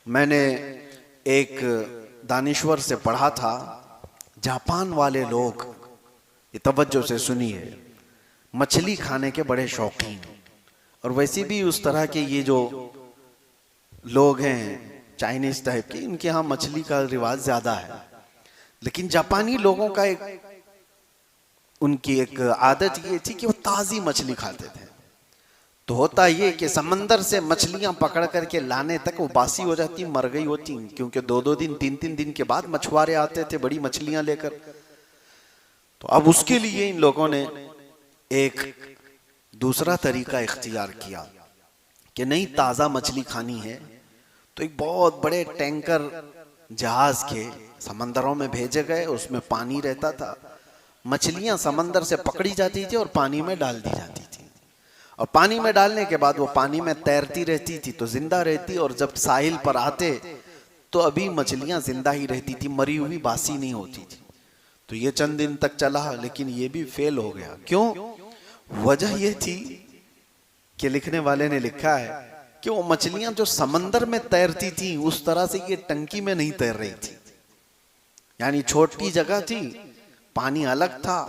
मैंने एक दानिश्वर से पढ़ा था, जापान वाले लोग, ये तवज्जो से सुनिए, मछली खाने के बड़े शौकीन, और वैसे भी उस तरह के ये जो लोग हैं चाइनीज टाइप के, इनके यहाँ मछली का रिवाज ज्यादा है। लेकिन जापानी लोगों का उनकी एक आदत ये थी कि वो ताजी मछली खाते थे। तो होता ये कि समंदर से मछलियां पकड़ करके लाने तक वो बासी हो जाती, मर गई होती, क्योंकि 2-2 दिन 3-3 दिन के बाद मछुआरे आते थे बड़ी मछलियां लेकर। तो अब उसके लिए इन लोगों ने एक दूसरा तरीका इख्तियार किया कि नहीं, ताजा मछली खानी है तो एक बहुत बड़े टैंकर जहाज के समंदरों में भेजे गए। उसमें पानी रहता था, मछलियां समंदर से पकड़ी जाती थी और पानी में डाल दी जाती थी, और पानी में डालने के बाद वो पानी में तैरती रहती थी तो जिंदा रहती, और जब साहिल पर आते तो अभी मछलियां जिंदा ही रहती थी, मरी हुई बासी नहीं होती थी। तो ये चंद दिन तक चला, लेकिन ये भी फेल हो गया। क्यों? वजह ये थी कि लिखने वाले ने लिखा है कि वो मछलियां जो समंदर में तैरती थी उस तरह से ये टंकी में नहीं तैर रही थी। यानी छोटी जगह थी, पानी अलग था,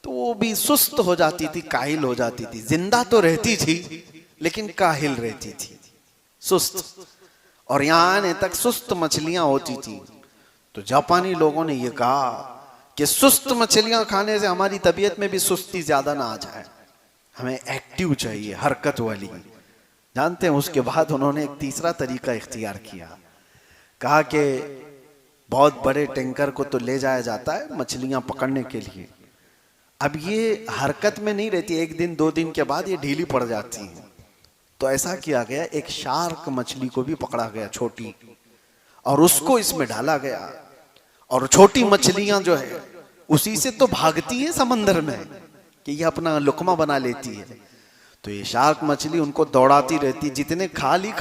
तो वो भी सुस्त हो जाती थी, काहिल हो जाती थी। जिंदा तो रहती थी लेकिन काहिल रहती थी, सुस्त, और यहां आने तक सुस्त मछलियां होती थी। तो जापानी लोगों ने ये कहा कि सुस्त मछलियां खाने से हमारी तबीयत में भी सुस्ती ज्यादा ना आ जाए, हमें एक्टिव चाहिए, हरकत वाली। जानते हैं, उसके बाद उन्होंने एक तीसरा तरीका इख्तियार किया। कहा कि बहुत बड़े टैंकर को तो ले जाया जाता है मछलियां पकड़ने के लिए, अब ये हरकत में नहीं रहती, 1 दिन 2 दिन के बाद ये ढीली पड़ जाती हैं। तो ऐसा किया गया, एक शार्क मछली को भी पकड़ा गया छोटी, और उसको इसमें डाला गया, और छोटी मछलियां जो है उसी से तो भागती है समंदर में कि ये अपना लुकमा बना लेती है। तो ये शार्क मछली उनको दौड़ाती रहती, जितने खा ली,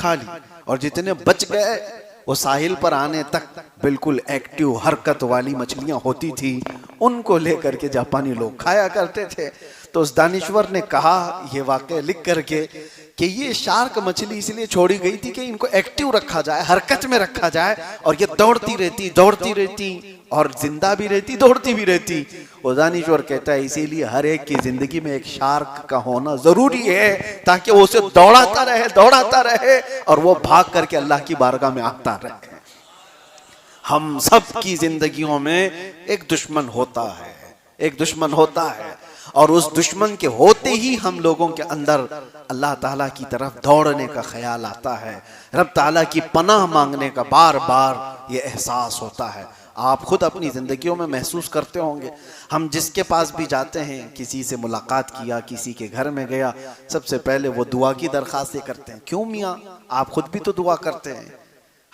और जितने बच गए वो साहिल पर आने तक बिल्कुल एक्टिव हरकत वाली मछलियां होती थी, उनको लेकर के जापानी लोग खाया करते थे। तो उस दानिश्वर ने कहा ये वाकया लिख करके कि ये शार्क मछली इसलिए छोड़ी गई थी कि इनको एक्टिव रखा जाए, हरकत में रखा जाए, और ये दौड़ती रहती और जिंदा भी रहती, दौड़ती भी रहती। वो दानिश्वर कहता है इसीलिए हर एक की जिंदगी में एक शार्क का होना जरूरी है, ताकि वो उसे दौड़ाता रहे और वो भाग करके अल्लाह की बारगाह में आता रहे। हम सब की जिंदगियों में एक दुश्मन होता है, और उस दुश्मन के होते ही हम लोगों के अंदर अल्लाह ताला की तरफ दौड़ने का ख्याल आता है, रब ताला की पनाह मांगने का बार बार ये एहसास होता है। आप खुद अपनी जिंदगियों में महसूस करते होंगे, हम जिसके पास भी जाते हैं, किसी से मुलाकात किया, किसी के घर में गया, सबसे पहले वो दुआ की दरख्वास्त करते हैं। क्यों मियाँ, आप खुद भी तो दुआ करते हैं,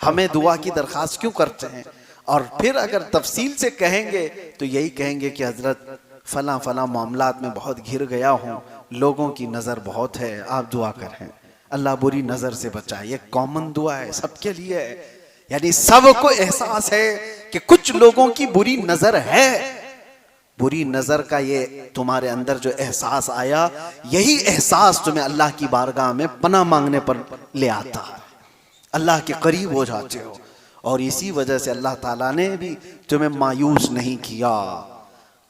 हमें दुआ की दरख्वास्त क्यों करते हैं? और फिर अगर तफसील से कहेंगे तो यही कहेंगे कि हजरत फला मामलात में बहुत घिर गया हूँ, लोगों की नज़र बहुत है, आप दुआ करें, अल्लाह बुरी नज़र से बचाए। ये कॉमन दुआ है, सबके लिए है। यानी सबको एहसास है कि कुछ लोगों की बुरी नज़र है। बुरी नज़र का ये तुम्हारे अंदर जो एहसास आया, यही एहसास तुम्हें अल्लाह की बारगाह में पनाह मांगने पर ले आता है, अल्लाह के करीब हो जाते हो। और इसी वजह से अल्लाह ताला ने भी तुम्हें मायूस नहीं किया।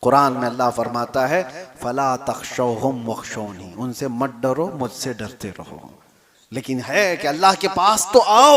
कुरान में अल्लाह फरमाता है फला तख्शौहुम वख्शौनी, उनसे मत डरो, मुझसे डरते रहो। लेकिन है कि अल्लाह के पास तो आओ,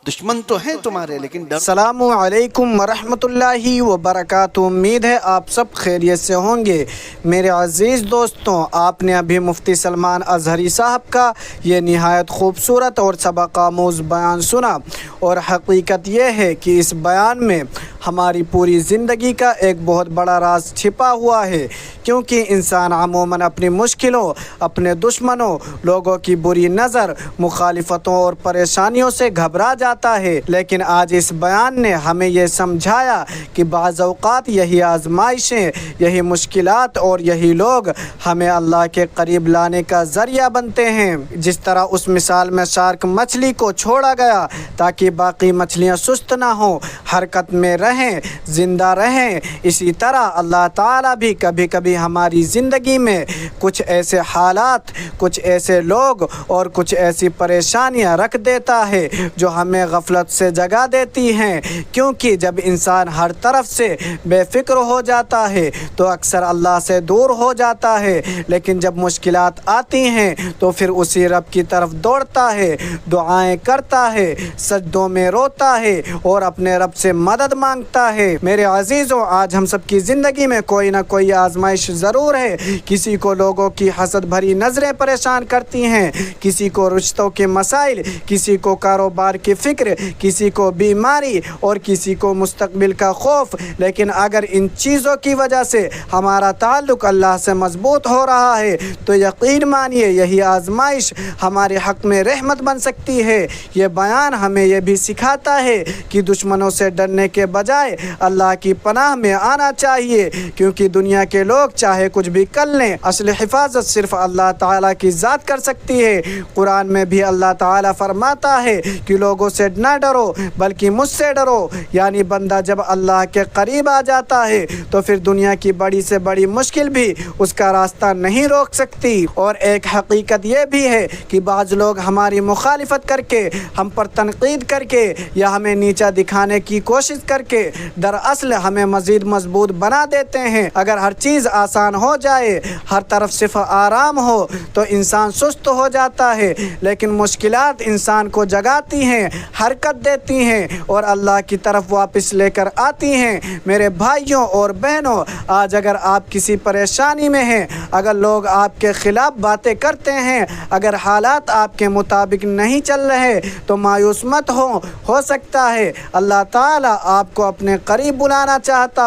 दुश्मन तो है तुम्हारे, लेकिन अस्सलामु अलैकुम वरहमतुल्लाहि वबरकातुहू। उम्मीद है आप सब खैरियत से होंगे। मेरे अज़ीज़ दोस्तों, आपने अभी मुफ्ती सलमान अज़हरी साहब का ये निहायत ख़ूबसूरत और सबक आमूज़ बयान सुना, और हकीकत यह है कि इस बयान में हमारी पूरी ज़िंदगी का एक बहुत बड़ा राज छिपा हुआ है। क्योंकि इंसान अमूमन अपनी मुश्किलों, अपने दुश्मनों, लोगों की बुरी नज़र, मुखालिफतों और परेशानियों से घबरा जाता है। लेकिन आज इस बयान ने हमें यह समझाया कि बाज़ औक़ात यही आजमाइशें, यही मुश्किलात और यही लोग हमें अल्लाह के करीब लाने का ज़रिया बनते हैं। जिस तरह उस मिसाल में शार्क मछली को छोड़ा गया ताकि बाकी मछलियाँ सुस्त ना हों, हरकत में रहें, ज़िंदा रहें, इसी तरह अल्लाह ताला भी कभी कभी कभी हमारी ज़िंदगी में कुछ ऐसे हालात, कुछ ऐसे लोग और कुछ ऐसी परेशानियां रख देता है जो हमें गफलत से जगा देती हैं। क्योंकि जब इंसान हर तरफ से बेफिक्र हो जाता है तो अक्सर अल्लाह से दूर हो जाता है, लेकिन जब मुश्किलात आती हैं तो फिर उसी रब की तरफ दौड़ता है, दुआएं करता है, सजदों में रोता है और अपने रब से मदद मांगता है। मेरे अजीज़ों, आज हम सब की ज़िंदगी में कोई ना कोई आजमाइश ज़रूर है। किसी को लोगों की हसद भरी नज़रें परेशान करती हैं, किसी को रिश्तों के मसाइल, किसी को कारोबार की फ़िक्र, किसी को बीमारी और किसी को मुस्तकबिल का खौफ। लेकिन अगर इन चीज़ों की वजह से हमारा ताल्लुक़ अल्लाह से मजबूत हो रहा है तो यकीन मानिए यही आजमाइश हमारे हक़ में रहमत बन सकती है। ये बयान हमें यह भी सिखाता है कि दुश्मनों से डरने के बजाय अल्लाह की पनाह में आना चाहिए, क्योंकि दुनिया के लोग चाहे कुछ भी कर लें, असली हिफाजत सिर्फ अल्लाह ताला की ज़ात कर सकती है। कुरान में भी अल्लाह ताला फरमाता है कि लोगों से न डरो बल्कि मुझसे डरो। यानी बंदा जब अल्लाह के करीब आ जाता है तो फिर दुनिया की बड़ी से बड़ी मुश्किल भी उसका रास्ता नहीं रोक सकती। और एक हकीकत यह भी है कि बाज़ लोग हमारी मुखालिफत करके, हम पर तनकीद करके या हमें नीचा दिखाने की कोशिश करके दरअसल हमें मज़ीद मजबूत बना देते हैं। अगर हर चीज़ आसान हो जाए, हर तरफ सिर्फ आराम हो तो इंसान सुस्त हो जाता है, लेकिन मुश्किलात इंसान को जगाती हैं, हरकत देती हैं और अल्लाह की तरफ वापस लेकर आती हैं। मेरे भाइयों और बहनों, आज अगर आप किसी परेशानी में हैं, अगर लोग आपके ख़िलाफ़ बातें करते हैं, अगर हालात आपके मुताबिक नहीं चल रहे तो मायूस मत हो सकता है अल्लाह ताला आपको अपने करीब बुलाना चाहता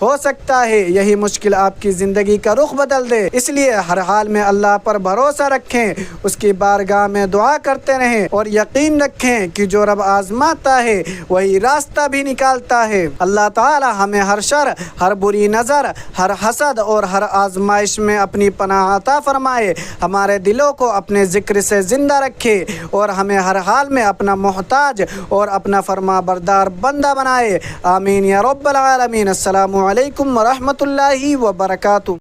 हो सकता है यही मुश्किल आपकी ज़िंदगी का रुख बदल दे। इसलिए हर हाल में अल्लाह पर भरोसा रखें, उसकी बारगाह में दुआ करते रहें और यकीन रखें कि जो रब आजमाता है वही रास्ता भी निकालता है। अल्लाह ताला हमें हर शर, हर बुरी नज़र, हर हसद और हर आजमाइश में अपनी पनाह अता फरमाए, हमारे दिलों को अपने ज़िक्र से ज़िंदा रखे और हमें हर हाल में अपना मोहताज और अपना फरमाबरदार बंदा बनाए। आमीन या रब्बल आलमीन। अस्सलामु अलैकुम व रहमतुल्लाहि व बरकातुहू।